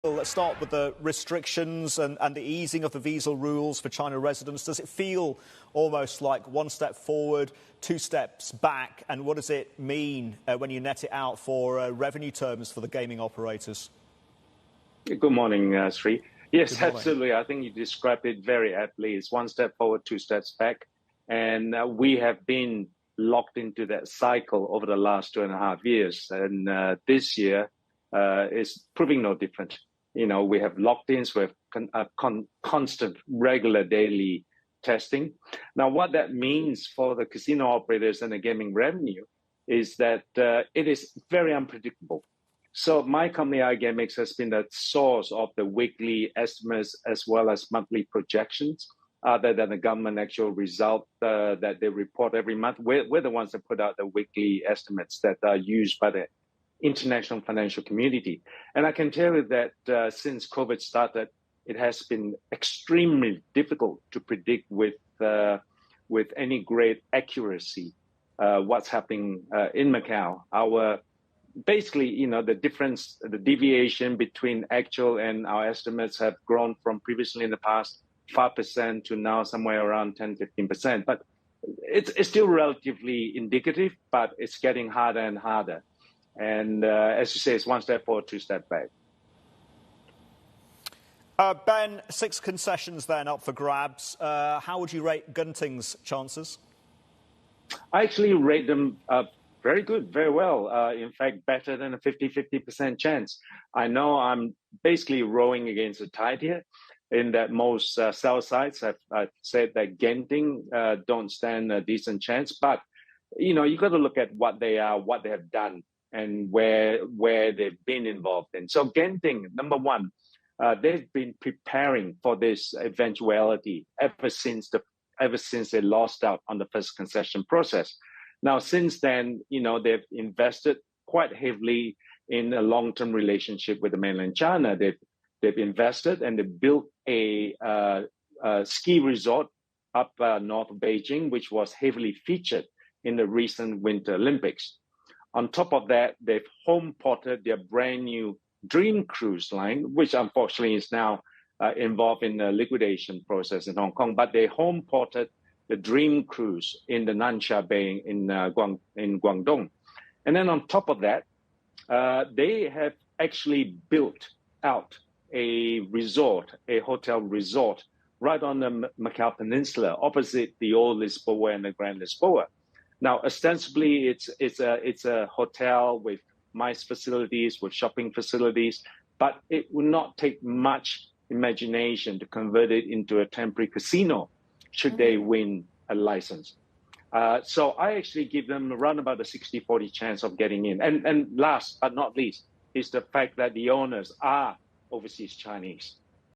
Well, let's start with the restrictions and the easing of the visa rules for China residents. Does it feel almost like one step forward, two steps back? And what does it mean when you net it out for revenue terms for the gaming operators? Good morning, Sri. Yes, absolutely. I think you described it very aptly. It's one step forward, two steps back. And we have been locked into that cycle over the last 2.5 years. And this year is proving no different. You know, we have locked-ins, we have constant, regular daily testing. Now, what that means for the casino operators and the gaming revenue is that it is very unpredictable. So my company, IGamiX, has been the source of the weekly estimates as well as monthly projections, other than the government actual result that they report every month. We're the ones that put out the weekly estimates that are used by the international financial community. And I can tell you that since COVID started, it has been extremely difficult to predict with any great accuracy what's happening in Macau. Basically, you know, the difference, the deviation between actual and our estimates have grown from previously in the past 5% to now somewhere around 10-15%. But it's still relatively indicative, but it's getting harder and harder. And as you say, it's one step forward, two steps back. Ben, 6 concessions then up for grabs. How would you rate Genting's chances? I actually rate them very good, very well. In fact, better than a 50% chance. I know I'm basically rowing against the tide here in that most sell sides have said that Genting don't stand a decent chance. But, you know, you got to look at what they are, what they have done, and where they've been involved in. So Genting, number one, they've been preparing for this eventuality ever since they lost out on the first concession process. Now, since then, you know, they've invested quite heavily in a long-term relationship with the mainland China. They've invested and they built a ski resort up north of Beijing, which was heavily featured in the recent Winter Olympics. On top of that, they've home ported their brand new Dream Cruise line, which unfortunately is now involved in the liquidation process in Hong Kong. But they home ported the Dream Cruise in the Nansha Bay in Guangdong. And then on top of that, they have actually built out a resort, a hotel resort, right on the Macao Peninsula, opposite the old Lisboa and the Grand Lisboa. Now, ostensibly, it's a hotel with MICE facilities, with shopping facilities, but it will not take much imagination to convert it into a temporary casino should they win a license. So I actually give them around about a 60-40 chance of getting in. And last but not least is the fact that the owners are overseas Chinese.